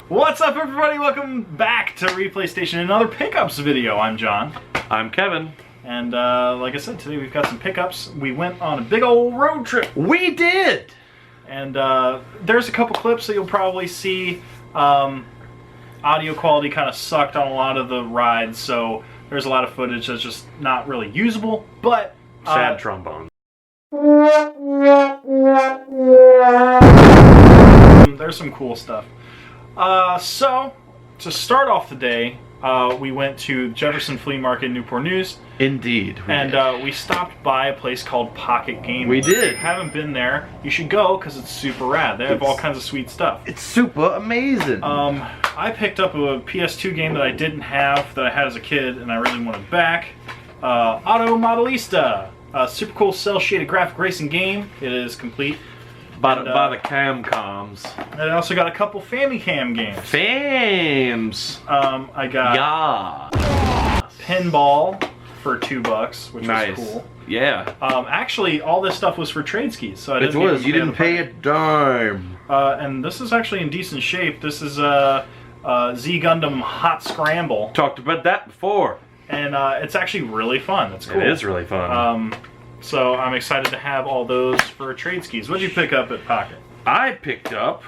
What's up, everybody? Welcome back to ReplayStation, another pickups video. I'm John. I'm Kevin. And like I said, today we've got some pickups. We went on a big old road trip. We did! And there's a couple clips that you'll probably see. Audio quality kind of sucked on a lot of the rides, so there's a lot of footage that's just not really usable, but... Sad trombone. There's some cool stuff. So, to start off the day, we went to Jefferson Flea Market in Newport News. Indeed. We stopped by a place called Pocket Game. We did. If you haven't been there, you should go because it's super rad. They have all kinds of sweet stuff. It's super amazing. I picked up a PS2 game that I didn't have, that I had as a kid, and I really wanted back. Auto Modelista. A super cool cel-shaded graphic racing game. It is complete. By the Camcoms. And I also got a couple Famicom games. Fams! I got Pinball for $2, which was cool. Yeah. Actually, all this stuff was for trade skis, so I didn't. You didn't pay a dime. And this is actually in decent shape. This is a Z Gundam Hot Scramble. Talked about that before. And it's actually really fun. It's cool. It is really fun. So I'm excited to have all those for trade skis. What did you pick up at Pocket? I picked up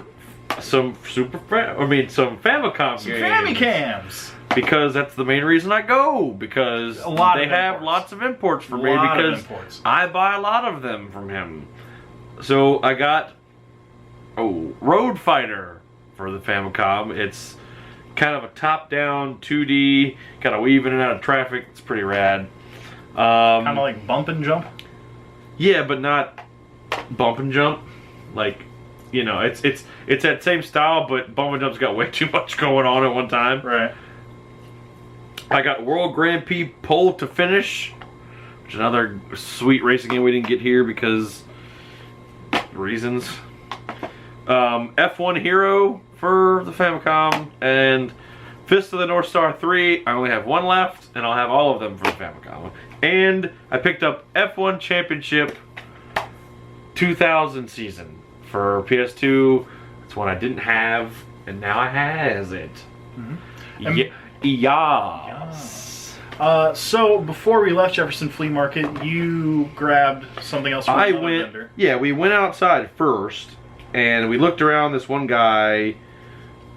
some Famicom games. Some Famicams! Because that's the main reason I go. Because they have lots of imports for me. Because I buy a lot of them from him. So I got Road Fighter for the Famicom. It's kind of a top-down 2D, kind of weave in and out of traffic. It's pretty rad. Kind of like bump and jump. Yeah, but not bump and jump. Like, you know, it's that same style, but bump and jump's got way too much going on at one time. Right. I got World Grand Prix Pole to Finish, which is another sweet racing game we didn't get here because reasons. F1 Hero for the Famicom, and Fist of the North Star 3. I only have one left, and I'll have all of them for the Famicom. And I picked up F1 Championship 2000 season for PS2. It's one I didn't have, and now I has it. Mm-hmm. Yes. So before we left Jefferson Flea Market, you grabbed something else from another vendor. Yeah, we went outside first, and we looked around this one guy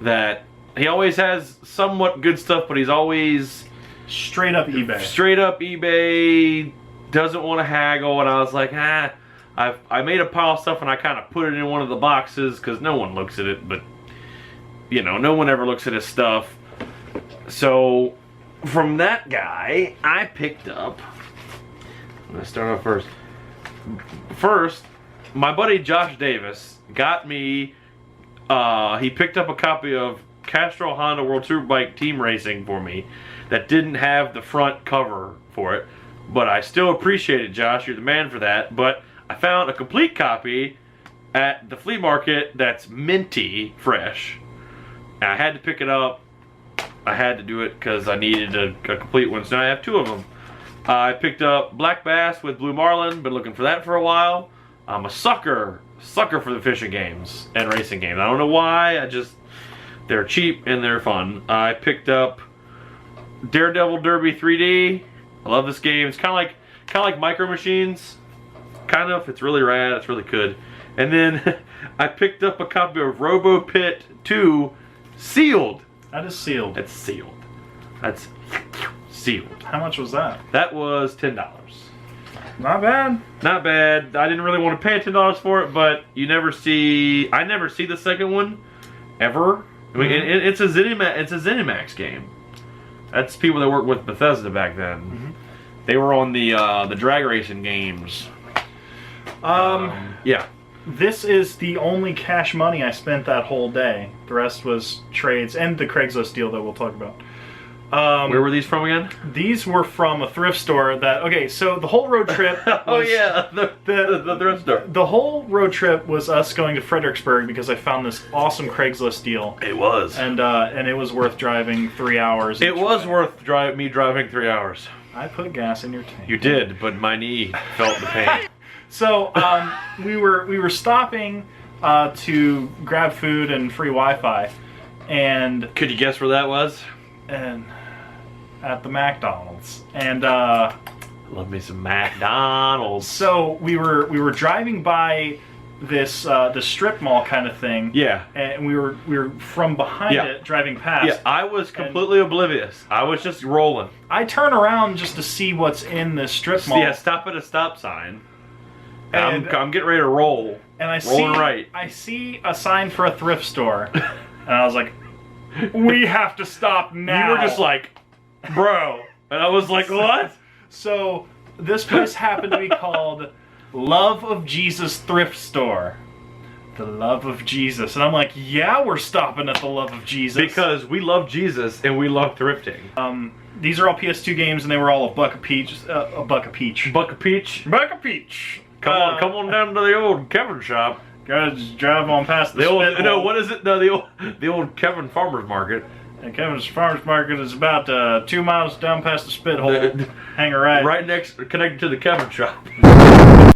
that he always has somewhat good stuff, but he's always straight up eBay. Straight up eBay, doesn't want to haggle, and I was like, I made a pile of stuff and I kind of put it in one of the boxes because no one looks at it, but you know, no one ever looks at his stuff. So from that guy, I picked up. I'm gonna start off first. First, my buddy Josh Davis got me. He picked up a copy of Castrol Honda World Superbike Team Racing for me that didn't have the front cover for it, but I still appreciate it, Josh. You're the man for that. But I found a complete copy at the flea market that's minty fresh. And I had to pick it up. I had to do it because I needed a complete one, so now I have two of them. I picked up Black Bass with Blue Marlin. Been looking for that for a while. I'm a sucker for the fishing games and racing games. I don't know why. They're cheap and they're fun. I picked up Daredevil Derby 3D. I love this game. It's kind of like Micro Machines. Kind of. It's really rad. It's really good. And then I picked up a copy of Robo Pit 2 sealed. That is sealed. It's sealed. That's sealed. How much was that? That was $10. Not bad. Not bad. I didn't really want to pay $10 for it, but I never see the second one ever. I mean, it's a ZeniMax game. That's people that worked with Bethesda back then. They were on the drag racing games. Yeah. This is the only cash money I spent that whole day. The rest was trades and the Craigslist deal that we'll talk about. Where were these from again? These were from a thrift store that... Okay, so the whole road trip... Was, the thrift store. The whole road trip was us going to Fredericksburg because I found this awesome Craigslist deal. It was. And it was worth driving 3 hours. It was worth me driving 3 hours. I put gas in your tank. You did, but my knee felt the pain. So we were stopping to grab food and free Wi-Fi, and Could you guess where that was? at the McDonald's, and Love me some McDonald's. so we were driving by this the strip mall kind of thing. Yeah. And we were from behind it driving past. Yeah, I was completely oblivious. I was just rolling. I turn around just to see what's in this strip mall. Yeah, stop at a stop sign. And I'm getting ready to roll. And I see a sign for a thrift store. And I was like, we have to stop now. You were just like, bro. And I was like, what? So this place happened to be called Love of Jesus Thrift Store. The Love of Jesus. And I'm like, yeah, we're stopping at the Love of Jesus. Because we love Jesus and we love thrifting. These are all PS2 games, and they were all a buck a peach. A buck a peach. Buck a peach. Buck a peach. Come on down to the old Kevin shop. Gotta just drive on past The old, no, what is it? No, the old Kevin Farmer's Market. And Kevin's Farmers Market is about 2 miles down past the spit hole. Hang a right. Right next, connected to the Kevin shop.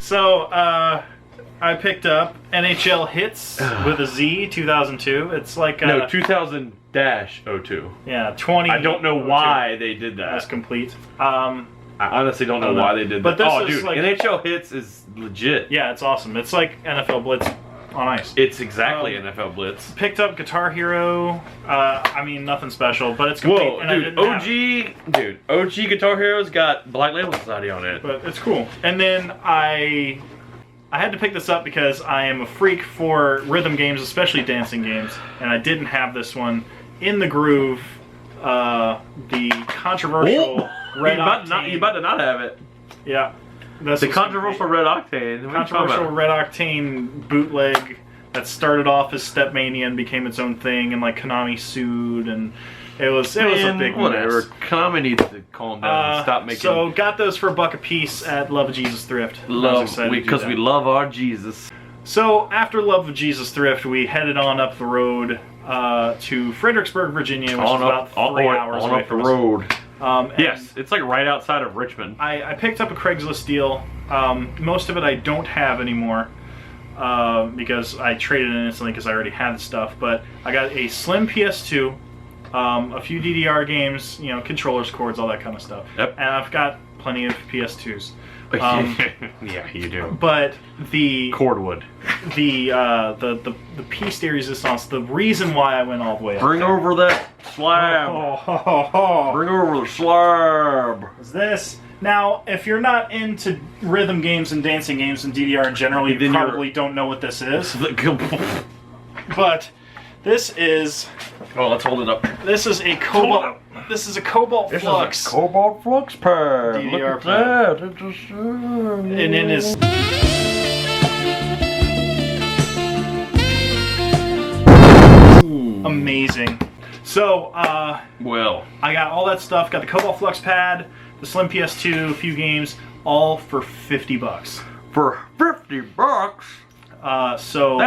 So, I picked up NHL Hits with a Z 2002. It's like no, 2000-02. Yeah, 20. I don't know why they did that. That's complete. I honestly don't know why they did but that. This dude, is like, NHL Hits is legit. Yeah, it's awesome. It's like NFL Blitz on ice. It's exactly NFL Blitz. Picked up Guitar Hero. I mean, nothing special, but it's complete. Whoa, dude, OG Guitar Hero's got Black Label Society on it. But it's cool. And then I had to pick this up because I am a freak for rhythm games, especially dancing games, and I didn't have this one. In the Groove, the controversial Red Octane. You about to not have it. Yeah. That's the controversial Red Octane. Controversial Red Octane bootleg that started off as Stepmania and became its own thing, and like Konami sued, and it was a big whatever. mess. Konami needs to calm down and stop making. So got those for $1 a piece at Love of Jesus Thrift. Because we love our Jesus. So after Love of Jesus Thrift, we headed on up the road to Fredericksburg, Virginia, which is about 3 hours away up the from us. road. Yes, it's like right outside of Richmond. I picked up a Craigslist deal. Most of it I don't have anymore because I traded it instantly because I already had the stuff. But I got a slim PS2, a few DDR games, you know, controllers, cords, all that kind of stuff. Yep. And I've got plenty of PS2s. Yeah, you do. But the cordwood, the piece de resistance, the reason why I went all the way up. Bring over that slab. Bring over the slab. Is this now? If you're not into rhythm games and dancing games and DDR in general, you probably don't know what this is. But this is. Oh, let's hold it up. This is a Cobalt. This is a Cobalt Flux. Is a Cobalt Flux pad. DDR pad. And it is. Amazing. So, well, I got all that stuff. Got the Cobalt Flux pad, the Slim PS2, a few games, all for $50. For $50? So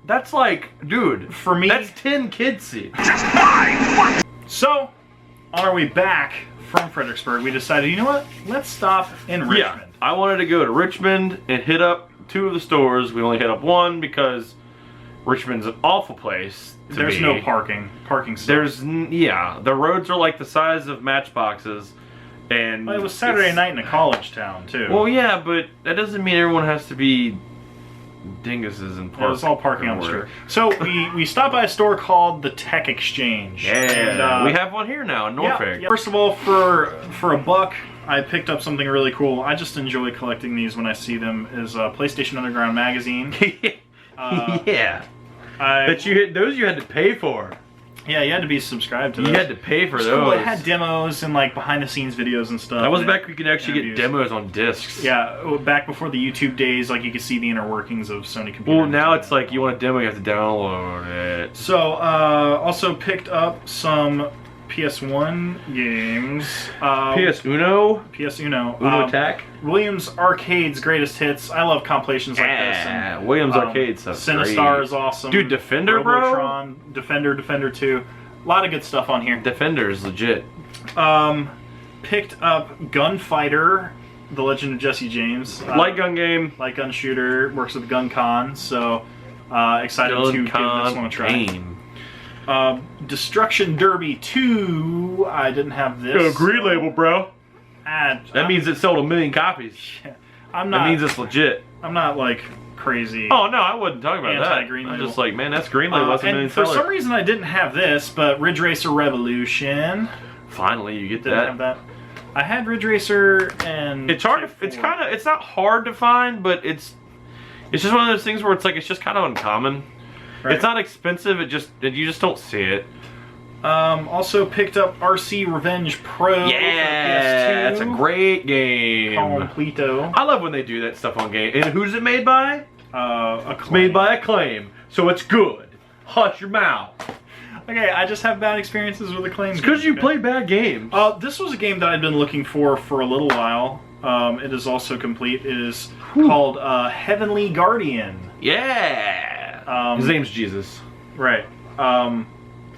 that's like, dude, for me, that's 10 kids seats. So, on our way back from Fredericksburg, we decided, you know what? Let's stop in Richmond. Yeah, I wanted to go to Richmond and hit up 2 of the stores. We only hit up 1 because Richmond's an awful place to There's be. no parking. Parking sucks. The roads are like the size of matchboxes. And well, it was Saturday night in a college town, too. Well, yeah, but that doesn't mean everyone has to be dinguses and park. It was all parking on the street. So we stopped by a store called the Tech Exchange. Yeah, and, we have one here now in Norfolk. Yeah. First of all, for $1, I picked up something really cool. I just enjoy collecting these when I see them. Is PlayStation Underground magazine. Yeah. Those you had to pay for. Yeah, you had to be subscribed to those. You had to pay for those. Cool. It had demos and like behind the scenes videos and stuff. That was back when you could actually get demos on discs. Yeah, back before the YouTube days, like you could see the inner workings of Sony computers. Well, now it's like you want a demo, you have to download it. So, also picked up some PS1 games. PS Uno? PS Uno. Uno Attack? Williams Arcade's Greatest Hits. I love compilations like this. And, Williams Arcade stuff. Sinistar is awesome. Dude, Defender, Robotron, bro? Defender 2. A lot of good stuff on here. Defender is legit. Picked up Gunfighter, The Legend of Jesse James. Light gun game. Light gun shooter. Works with GunCon. So, Excited to give this one a try. Game. Destruction Derby 2. I didn't have this. Green label, bro. That means it sold 1 million copies. I'm not. That means it's legit. I'm not like crazy. Oh no, I wouldn't talk about that. Green I'm label. just like, man, that's green label. That's 1 million for sellers. some reason, I didn't have this, but Ridge Racer Revolution. Finally, you get Didn't that. have that. I had Ridge Racer and. It's hard. It's not hard to find, but it's just one of those things where it's like it's just kind of uncommon. Right. It's not expensive. You just don't see it. Also picked up RC Revenge Pro. Yeah, for PS2. that's a great game. Completo. I love when they do that stuff on game. And who's it made by? Acclaim. It's made by Acclaim, so it's good. Hush your mouth. Okay, I just have bad experiences with Acclaim. It's because you play bad games. This was a game that I'd been looking for a little while. It is also complete. It is called Heavenly Guardian. Yeah. His name's Jesus. Right.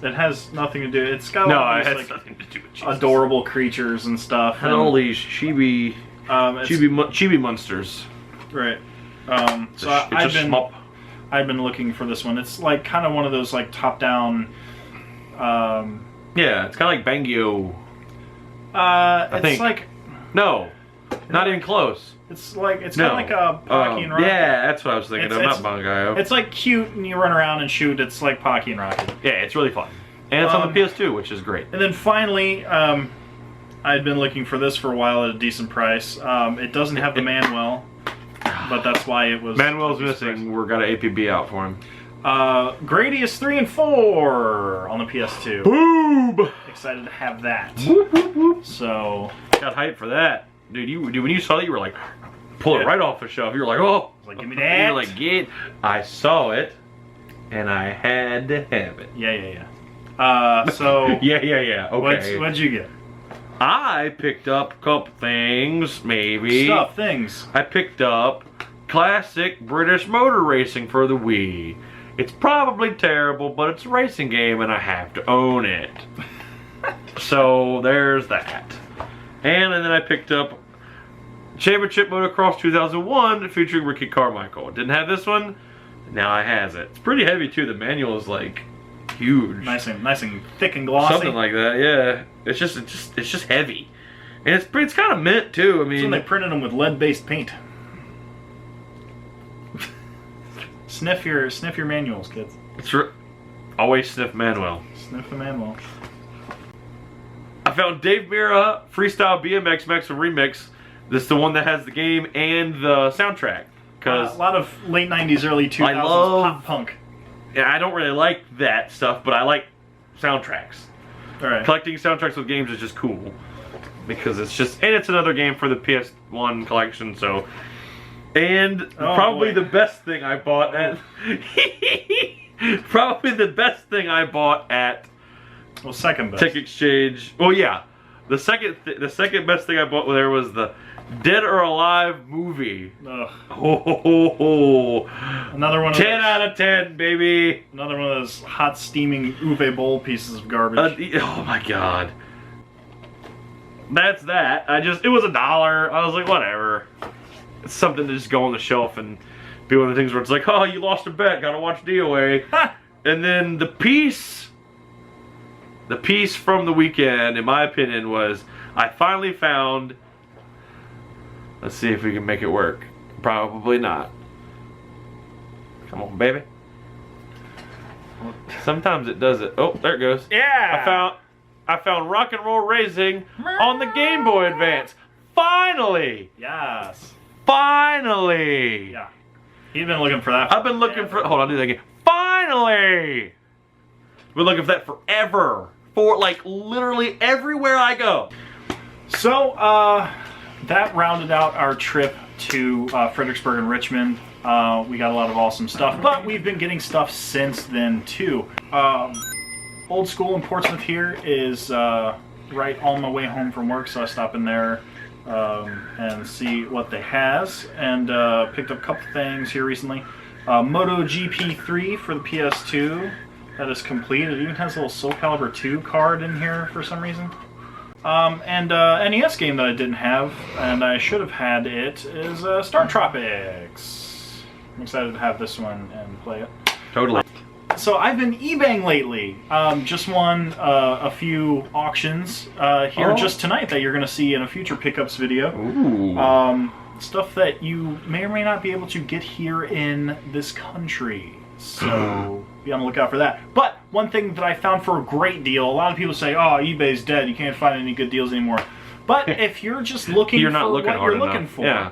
It has nothing to do. It's got it has like nothing to do with Jesus. Adorable creatures and stuff. And all these chibi monsters. Right. So I've been looking for this one. It's like kind of one of those like top-down. Yeah, it's kind of like Bangio. I think. It's like no, not even close. It's kind of like a Pocky and Rocket. Yeah, that's what I was thinking of. Not Bangio. It's like cute and you run around and shoot. It's like Pocky and Rocket. Yeah, it's really fun, and it's on the PS2, which is great. And then finally, I'd been looking for this for a while at a decent price. It doesn't have the manual, but that's why it was. Manuel's missing. We're got an APB out for him. Gradius 3 and 4 on the PS2. Boom! Excited to have that. Whoop, whoop, whoop. So got hyped for that, dude. When you saw it, you were like, pull it right off the shelf. You were like, oh, like give me that. You were like, get. I saw it, and I had to have it. Yeah. So yeah. Okay. What'd you get? I picked up a couple things, maybe. Things. I picked up classic British motor racing for the Wii. It's probably terrible, but it's a racing game and I have to own it. So there's that. And then I picked up Championship Motocross 2001 featuring Ricky Carmichael. Didn't have this one, now I has it. It's pretty heavy too. The manual is like huge. Nice and thick and glossy. Something like that, yeah. It's just heavy. And it's kind of mint too. I mean, it's when they printed them with lead-based paint. Sniff your manuals, kids. Always sniff manual. Sniff the manual. I found Dave Mirra Freestyle BMX Max Remix. This is the one that has the game and the soundtrack. A lot of late 90s, early 2000s pop punk. Yeah, I don't really like that stuff, but I like soundtracks. All right. Collecting soundtracks with games is just cool. Because it's another game for the PS1 collection, so... And probably the best thing I bought at... probably the best thing I bought at... Well, second best. Tech Exchange. Well, yeah. The second best thing I bought there was the Dead or Alive movie. Ugh. Oh. Another one of 10 out of 10, baby. Another one of those hot, steaming Uwe Boll pieces of garbage. Oh, my God. That's that. It was $1. I was like, whatever. It's something to just go on the shelf and be one of the things where it's like, oh, you lost a bet, gotta watch DOA. And then the piece from the weekend, in my opinion, was I finally found, let's see if we can make it work. Probably not. Come on, baby. Sometimes it does it. Oh, there it goes. Yeah! I found Rock and Roll Racing on the Game Boy Advance. Finally! Yes. Finally! Yeah. You've been looking for that. I've been looking for... Hold on, do that again. Finally! Been looking for that forever. For, like, literally everywhere I go. So, that rounded out our trip to Fredericksburg and Richmond. We got a lot of awesome stuff, but we've been getting stuff since then, too. Old School in Portsmouth here is right on my way home from work, so I stop in there and see what they has, and picked up a couple things here recently. MotoGP 3 for the PS2, that is complete. It even has a little Soul Calibur 2 card in here for some reason. And NES game that I didn't have, and I should have had it, is Star Tropics. I'm excited to have this one and play it. Totally. So I've been eBaying lately. Just won a few auctions here just tonight that you're going to see in a future pickups video. Ooh. Stuff that you may or may not be able to get here in this country. So be on the lookout for that. But one thing that I found for a great deal, a lot of people say, oh, eBay's dead. You can't find any good deals anymore. But if you're just looking you're for not looking what hard you're enough. looking for, Yeah.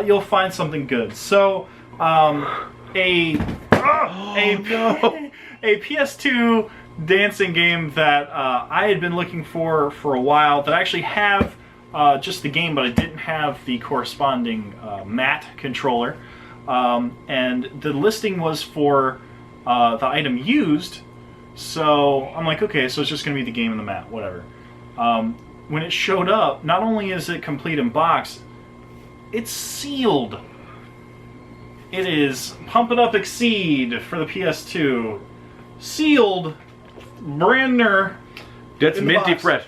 You'll find something good. So a PS2 dancing game that I had been looking for a while, that I actually have just the game, but I didn't have the corresponding mat controller. And the listing was for the item used, so I'm like, okay, so it's just going to be the game and the mat, whatever. When it showed up, not only is it complete in box, it's sealed. It is Pump It Up Exceed for the PS2. Sealed, brand new. That's minty box. fresh.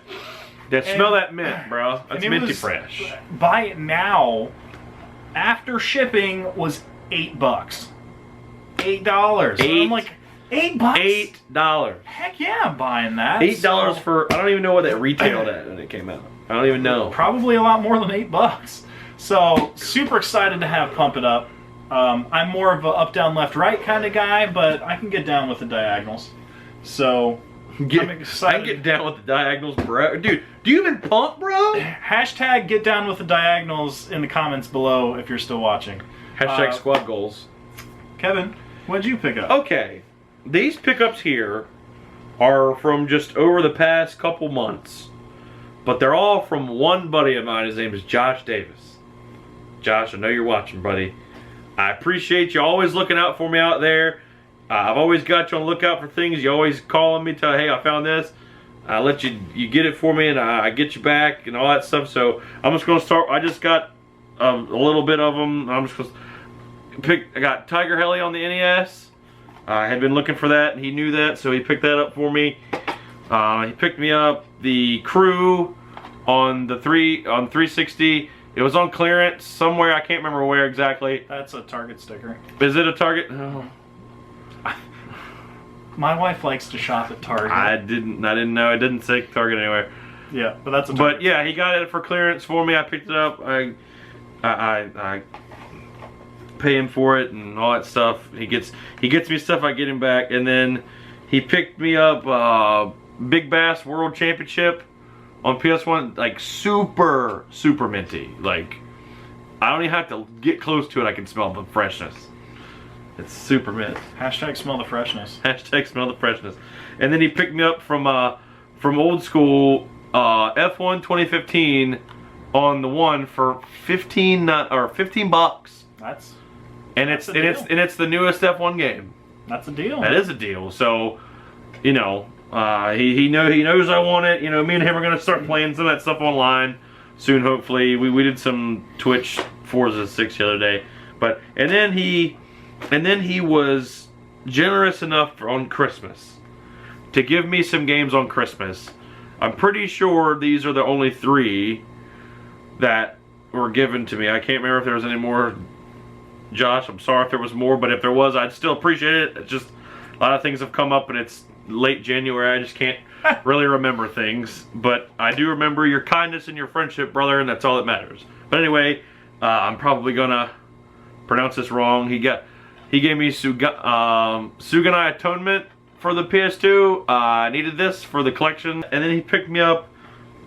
Smell that mint, bro. That's minty fresh. Buy it now, after shipping, was $8. $8. I'm like, $8? $8. Heck yeah, I'm buying that. $8 for, I don't even know what that retailed at when it came out. I don't even know. Probably a lot more than $8. So, super excited to have Pump It Up. I'm more of a up, down, left, right kind of guy, but I can get down with the diagonals. So, I'm excited. I can get down with the diagonals, bro. Dude, do you even pump, bro? Hashtag get down with the diagonals in the comments below if you're still watching. Hashtag squad goals. Kevin, what did you pick up? Okay, these pickups here are from just over the past couple months, but they're all from one buddy of mine. His name is Josh Davis. Josh, I know you're watching, buddy. I appreciate you always looking out for me out there. I've always got you on the lookout for things. You always calling me, tell, hey, I found this. I let you get it for me, and I get you back and all that stuff. So I'm just gonna start. I just got a little bit of them. I'm just gonna pick. I got Tiger Heli on the NES. I had been looking for that, and he knew that, so he picked that up for me. He picked me up the Crew on the 360. It was on clearance somewhere. I can't remember where exactly. That's a Target sticker. Is it a Target? No. My wife likes to shop at Target. I didn't know. It didn't say Target anywhere. Yeah, but that's a Target. But yeah, he got it for clearance for me. I picked it up. I pay him for it and all that stuff. He gets me stuff. I get him back, and then he picked me up Big Bass World Championship on PS1. Like super minty. Like I don't even have to get close to it. I can smell the freshness. It's super mint. Hashtag smell the freshness. Hashtag smell the freshness. And then he picked me up from old school F1 2015 on the one for $15 bucks. It's the newest F1 game. That's a deal. That is a deal. So, you know, he knows I want it. You know, me and him are gonna start playing some of that stuff online soon. Hopefully, we did some Twitch Forza 6 the other day, and then he was generous enough on Christmas to give me some games on Christmas. I'm pretty sure these are the only 3 that were given to me. I can't remember if there was any more. Josh, I'm sorry if there was more, but if there was, I'd still appreciate it. It's just a lot of things have come up and it's late January. I just can't really remember things. But I do remember your kindness and your friendship, brother, and that's all that matters. But anyway, I'm probably gonna pronounce this wrong. He gave me Suganai Atonement for the PS2. I needed this for the collection. And then he picked me up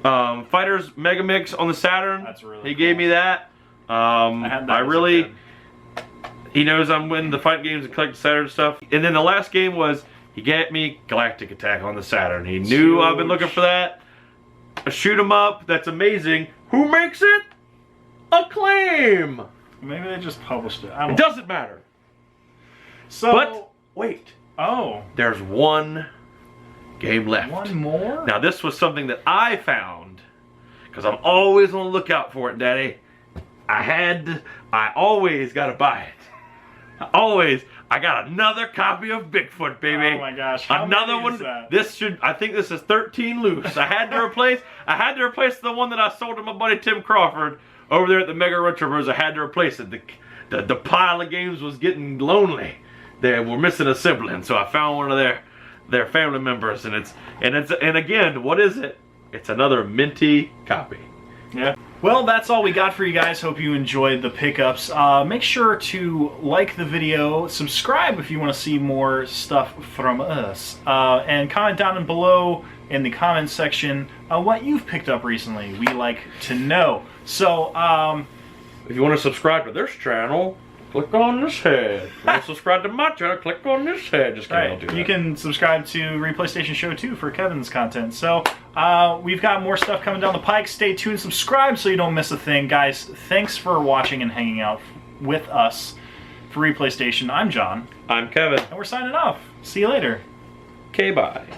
Fighters Mega Mix on the Saturn. That's really He cool. gave me that. I had that as a kid. He knows I'm winning the fight games and collect Saturn stuff. And then the last game was, he got me Galactic Attack on the Saturn. He knew I've been looking for that. A shoot 'em up, that's amazing. Who makes it? Acclaim! Maybe they just published it. It doesn't matter. So, But, wait. Oh. There's one game left. One more? Now this was something that I found, because I'm always on the lookout for it, Daddy. I always gotta buy it. I got another copy of Bigfoot, baby. Oh my gosh. Another one. Is that? I think this is 13 loose. I had to replace the one that I sold to my buddy Tim Crawford over there at the Mega Retro Bros. I had to replace it. the pile of games was getting lonely. They were missing a sibling, so I found one of their family members, and again, what is it? It's another minty copy. Yeah. Well, that's all we got for you guys. Hope you enjoyed the pickups. Make sure to like the video, subscribe if you want to see more stuff from us, and comment down below in the comments section what you've picked up recently. We like to know. So, if you want to subscribe to this channel, click on this head. If you want to subscribe to my channel, click on this head. Just kidding, I'll do that. You can subscribe to ReplayStation Show 2 for Kevin's content. So, we've got more stuff coming down the pike. Stay tuned, subscribe so you don't miss a thing. Guys, thanks for watching and hanging out with us for ReplayStation. I'm John. I'm Kevin. And we're signing off. See you later. Okay, bye.